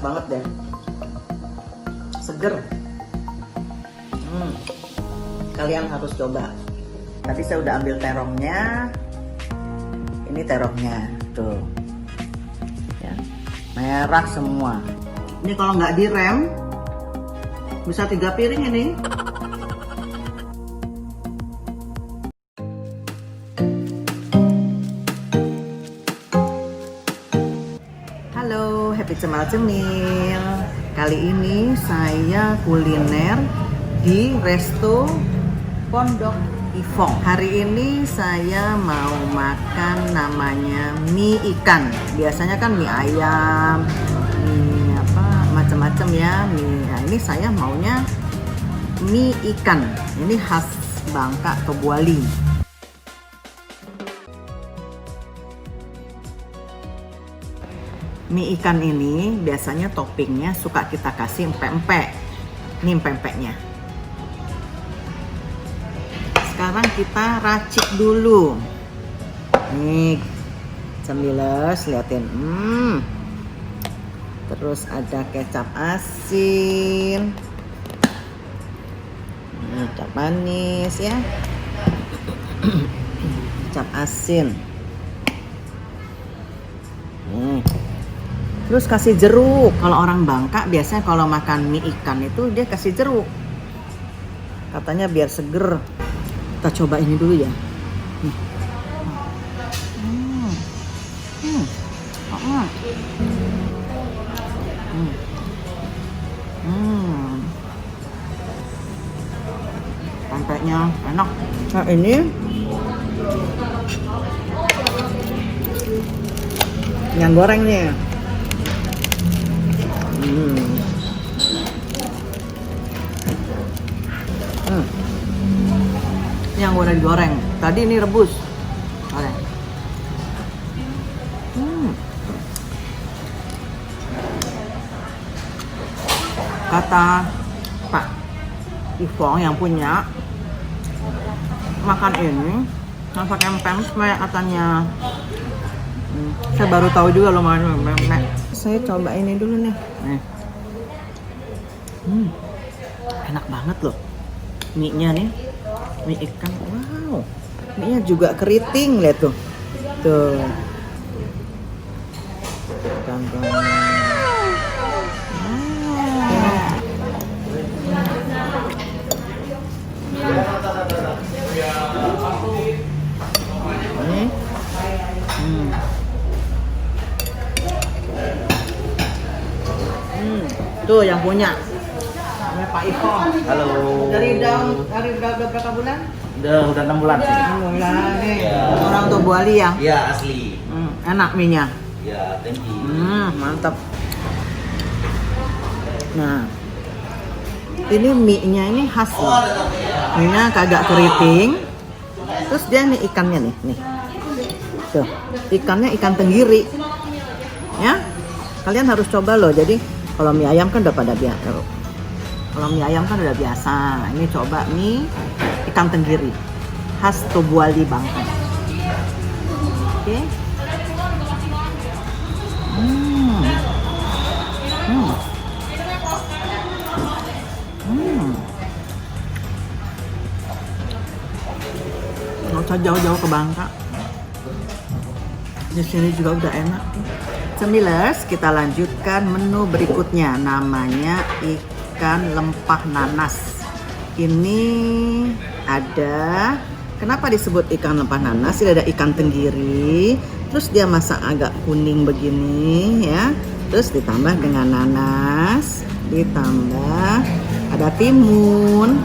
banget deh, seger. Kalian harus coba. Tadi saya udah ambil terongnya. Ini terongnya, tuh. Ya, merah semua. Ini kalau nggak direm, bisa 3 piring ini. Halo, happy cemil-cemil. Kali ini saya kuliner di Resto Pondok Ifong. Hari ini saya mau makan namanya mie ikan. Biasanya kan mie ayam, mie apa macam-macam ya mie. Nah, ini saya maunya mie ikan. Ini khas Bangka Tobuali. Mie ikan ini biasanya toppingnya suka kita kasih empek-empek. Ini empek-empeknya. Sekarang kita racik dulu. Nih, cemiles, liatin. Terus ada kecap asin. Kecap manis ya. Kecap asin. Terus kasih jeruk. Kalau orang Bangka biasanya kalau makan mie ikan itu dia kasih jeruk. Katanya biar seger. Kita coba ini dulu ya. Pempeknya enak. Nah ini yang goreng nih. Yang udah digoreng. Tadi ini rebus. Oke. Kata Pak Ifong yang punya, makan ini masak empeng supaya katanya. Saya baru tahu juga loh makan empeng. Saya coba ini dulu nih. Enak banget loh. Mie-nya nih. Mie ikan, wow, mie-nya juga keriting, lihat tuh, tuh, tuh yang punya. Pak Ifong. Halo. Dari udah berapa bulan? Udah 6 bulan sih. 6 bulan nih. Ya. Orang Tobuali ya? Iya, asli. Enak mie-nya. Ya, thank you. Mantap. Nah, ini mie-nya ini khas loh. Mie-nya kagak keriting. Terus dia nih ikannya nih. Tuh, ikannya ikan tenggiri. Ya, kalian harus coba loh. Jadi kalau mie ayam kan udah pada biasa. Kalau mie ayam kan udah biasa. Ini coba mie ikan tenggiri khas Tobuali Bangka. Oke. Nggak usah jauh-jauh ke Bangka. Di sini juga udah enak. Cemilers, kita lanjutkan menu berikutnya. Namanya ikan lempah nanas. Ini ada, kenapa disebut ikan lempah nanas? Ini ada ikan tenggiri, terus dia masak agak kuning begini ya. Terus ditambah dengan nanas, ditambah ada timun.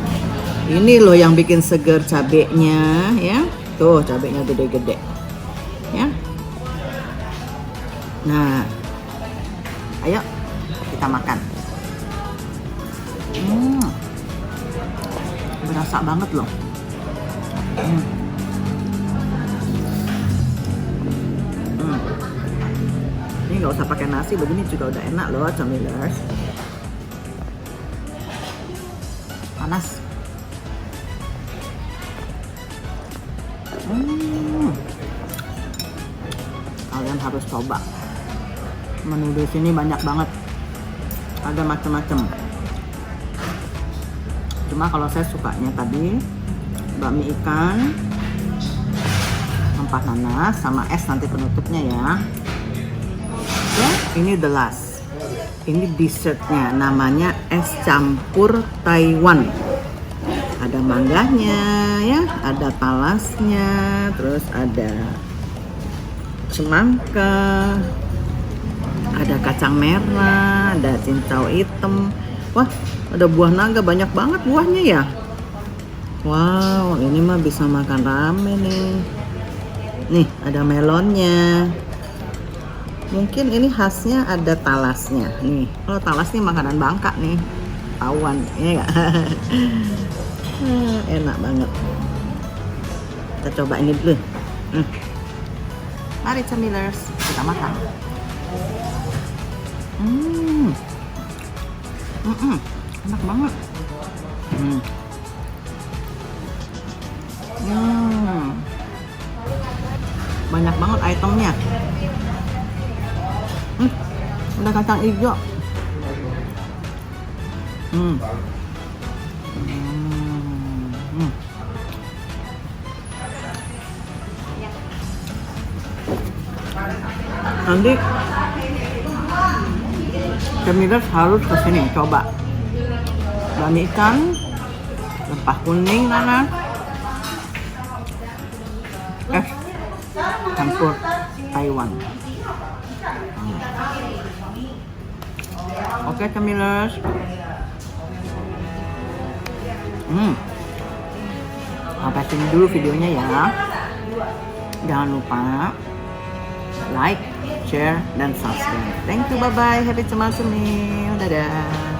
Ini loh yang bikin seger cabenya ya. Tuh cabenya gede-gede. Ya. Nah, ayo kita makan. Berasa banget loh. Ini nggak usah pakai nasi, begini juga udah enak loh, cemilers. Panas. Kalian harus coba. Menu di sini banyak banget. ada macam-macam. Cuma kalau saya sukanya tadi bakmi ikan, rempah nanas, sama es nanti penutupnya ya. Oke, ini the last. Ini dessertnya, namanya es campur Taiwan. Ada mangganya ya, ada talasnya, terus ada semangka, ada kacang merah, ada cincau hitam. Wah, ada buah naga, banyak banget buahnya ya. Wow, ini mah bisa makan rame nih. Nih, ada melonnya. Mungkin ini khasnya ada talasnya. Nih, kalau talas nih makanan Bangka nih. Tahuan, ya nggak? Enak banget. Kita coba ini dulu. Mari cemilers, kita makan. Enak banget. Banyak banget itemnya. Ada kacang hijau. Nanti cemilers harus kesini coba bakmi ikan, rempah kuning nanas, es campur Taiwan. Oke cemilers. Sampai sini dulu videonya ya. Jangan lupa like, share, dan subscribe. Thank you, bye-bye. Happy Cemal Cemil. Dadah.